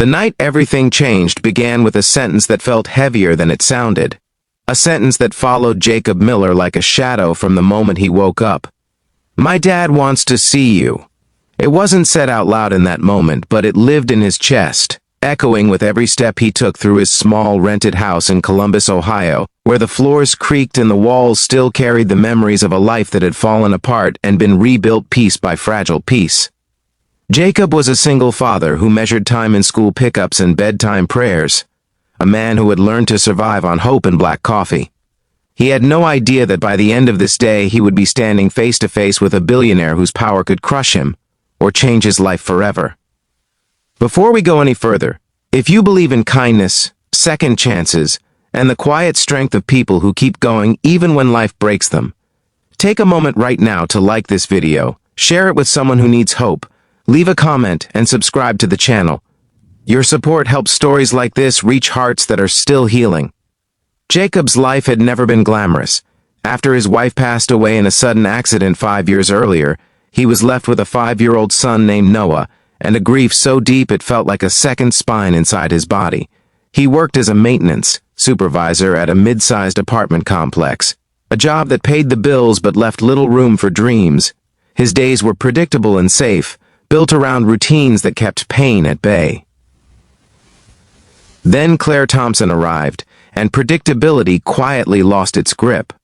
The night everything changed began with a sentence that felt heavier than it sounded. A sentence that followed Jacob Miller like a shadow from the moment he woke up. "My dad wants to see you." It wasn't said out loud in that moment, but it lived in his chest, echoing with every step he took through his small rented house in Columbus, Ohio, where the floors creaked and the walls still carried the memories of a life that had fallen apart and been rebuilt piece by fragile piece. Jacob was a single father who measured time in school pickups and bedtime prayers, a man who had learned to survive on hope and black coffee. He had no idea that by the end of this day he would be standing face to face with a billionaire whose power could crush him or change his life forever. Before we go any further, if you believe in kindness, second chances, and the quiet strength of people who keep going even when life breaks them, take a moment right now to like this video, share it with someone who needs hope, leave a comment, and subscribe to the channel. Your support helps stories like this reach hearts that are still healing. Jacob's life had never been glamorous. After his wife passed away in a sudden accident 5 years earlier, he was left with a 5-year-old son named Noah, and a grief so deep it felt like a second spine inside his body. He worked as a maintenance supervisor at a mid-sized apartment complex, a job that paid the bills but left little room for dreams. His days were predictable and safe, built around routines that kept pain at bay. Then Claire Thompson arrived, and predictability quietly lost its grip.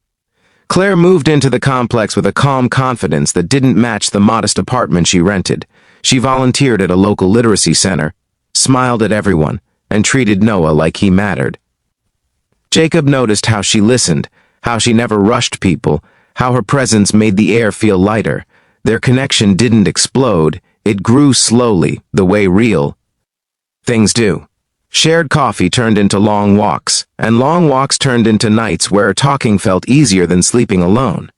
Claire moved into the complex with a calm confidence that didn't match the modest apartment she rented. She volunteered at a local literacy center, smiled at everyone, and treated Noah like he mattered. Jacob noticed how she listened, how she never rushed people, how her presence made the air feel lighter. Their connection didn't explode, it grew slowly, the way real things do. Shared coffee turned into long walks, and long walks turned into nights where talking felt easier than sleeping alone.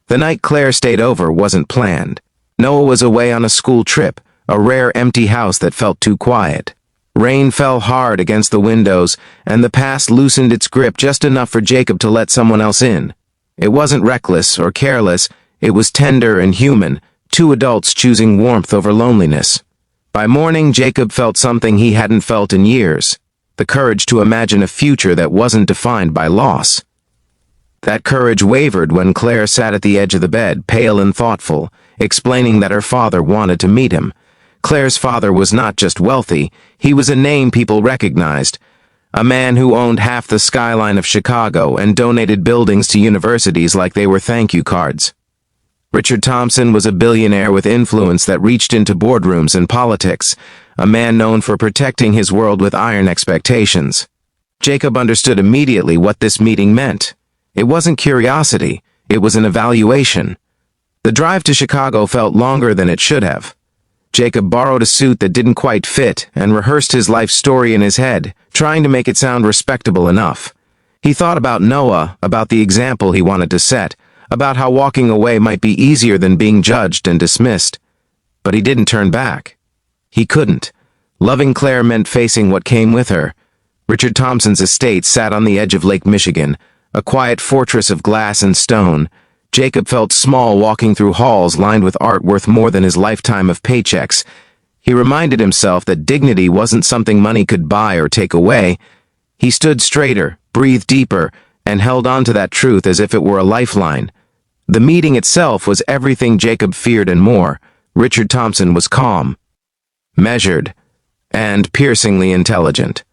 The night Claire stayed over wasn't planned. Noah was away on a school trip, a rare empty house that felt too quiet. Rain fell hard against the windows, and the past loosened its grip just enough for Jacob to let someone else in. It wasn't reckless or careless, it was tender and human, two adults choosing warmth over loneliness. By morning, Jacob felt something he hadn't felt in years, the courage to imagine a future that wasn't defined by loss. That courage wavered when Claire sat at the edge of the bed, pale and thoughtful, explaining that her father wanted to meet him. Claire's father was not just wealthy, he was a name people recognized, a man who owned half the skyline of Chicago and donated buildings to universities like they were thank you cards. Richard Thompson was a billionaire with influence that reached into boardrooms and politics, a man known for protecting his world with iron expectations. Jacob understood immediately what this meeting meant. It wasn't curiosity, it was an evaluation. The drive to Chicago felt longer than it should have. Jacob borrowed a suit that didn't quite fit and rehearsed his life story in his head, trying to make it sound respectable enough. He thought about Noah, about the example he wanted to set, about how walking away might be easier than being judged and dismissed. But he didn't turn back. He couldn't. Loving Claire meant facing what came with her. Richard Thompson's estate sat on the edge of Lake Michigan, a quiet fortress of glass and stone. Jacob felt small walking through halls lined with art worth more than his lifetime of paychecks. He reminded himself that dignity wasn't something money could buy or take away. He stood straighter, breathed deeper, and held on to that truth as if it were a lifeline. The meeting itself was everything Jacob feared and more. Richard Thompson was calm, measured, and piercingly intelligent.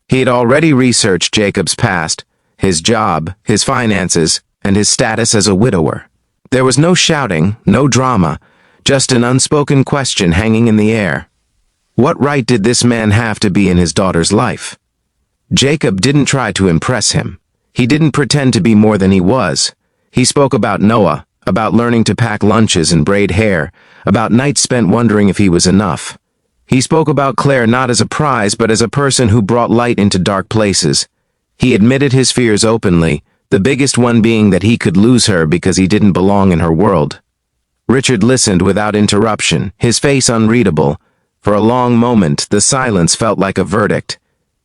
He had already researched Jacob's past, his job, his finances, and his status as a widower. There was no shouting, no drama, just an unspoken question hanging in the air. What right did this man have to be in his daughter's life? Jacob didn't try to impress him. He didn't pretend to be more than he was. He spoke about Noah, about learning to pack lunches and braid hair, about nights spent wondering if he was enough. He spoke about Claire not as a prize but as a person who brought light into dark places. He admitted his fears openly, the biggest one being that he could lose her because he didn't belong in her world. Richard listened without interruption, his face unreadable. For a long moment, the silence felt like a verdict.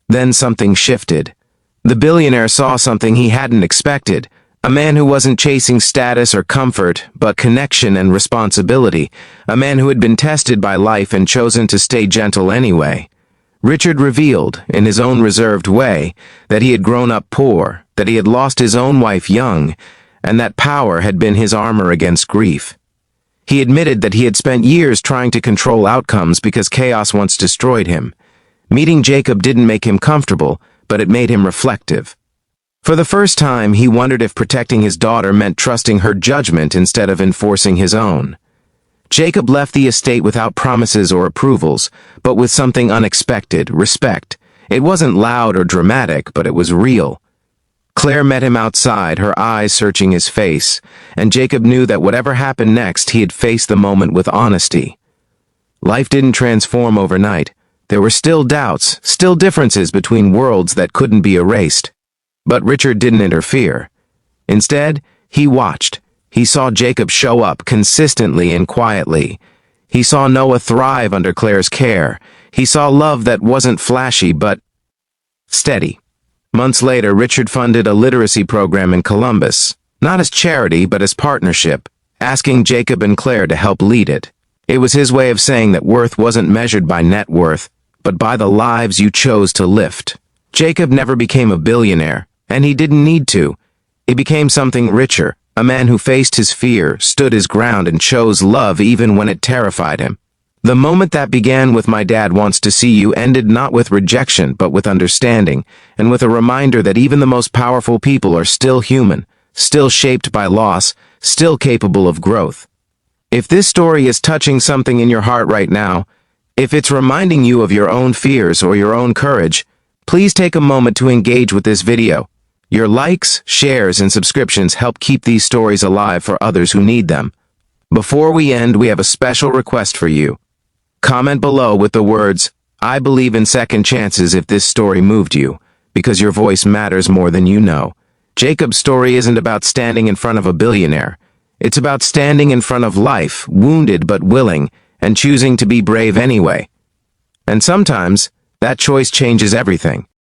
Then something shifted. The billionaire saw something he hadn't expected. A man who wasn't chasing status or comfort, but connection and responsibility. A man who had been tested by life and chosen to stay gentle anyway. Richard revealed, in his own reserved way, that he had grown up poor, that he had lost his own wife young, and that power had been his armor against grief. He admitted that he had spent years trying to control outcomes because chaos once destroyed him. Meeting Jacob didn't make him comfortable, but it made him reflective. For the first time, he wondered if protecting his daughter meant trusting her judgment instead of enforcing his own. Jacob left the estate without promises or approvals, but with something unexpected: respect. It wasn't loud or dramatic, but it was real. Claire met him outside, her eyes searching his face, and Jacob knew that whatever happened next, he had faced the moment with honesty. Life didn't transform overnight. There were still doubts, still differences between worlds that couldn't be erased. But Richard didn't interfere. Instead, he watched. He saw Jacob show up consistently and quietly. He saw Noah thrive under Claire's care. He saw love that wasn't flashy but steady. Months later, Richard funded a literacy program in Columbus, not as charity but as partnership, asking Jacob and Claire to help lead it. It was his way of saying that worth wasn't measured by net worth, but by the lives you chose to lift. Jacob never became a billionaire, and he didn't need to. He became something richer, a man who faced his fear, stood his ground, and chose love even when it terrified him. The moment that began with "My dad wants to see you" ended not with rejection, but with understanding, and with a reminder that even the most powerful people are still human, still shaped by loss, still capable of growth. If this story is touching something in your heart right now, if it's reminding you of your own fears or your own courage, please take a moment to engage with this video. Your likes, shares, and subscriptions help keep these stories alive for others who need them. Before we end, we have a special request for you. Comment below with the words, "I believe in second chances" if this story moved you, because your voice matters more than you know. Jacob's story isn't about standing in front of a billionaire. It's about standing in front of life, wounded but willing, and choosing to be brave anyway. And sometimes, that choice changes everything.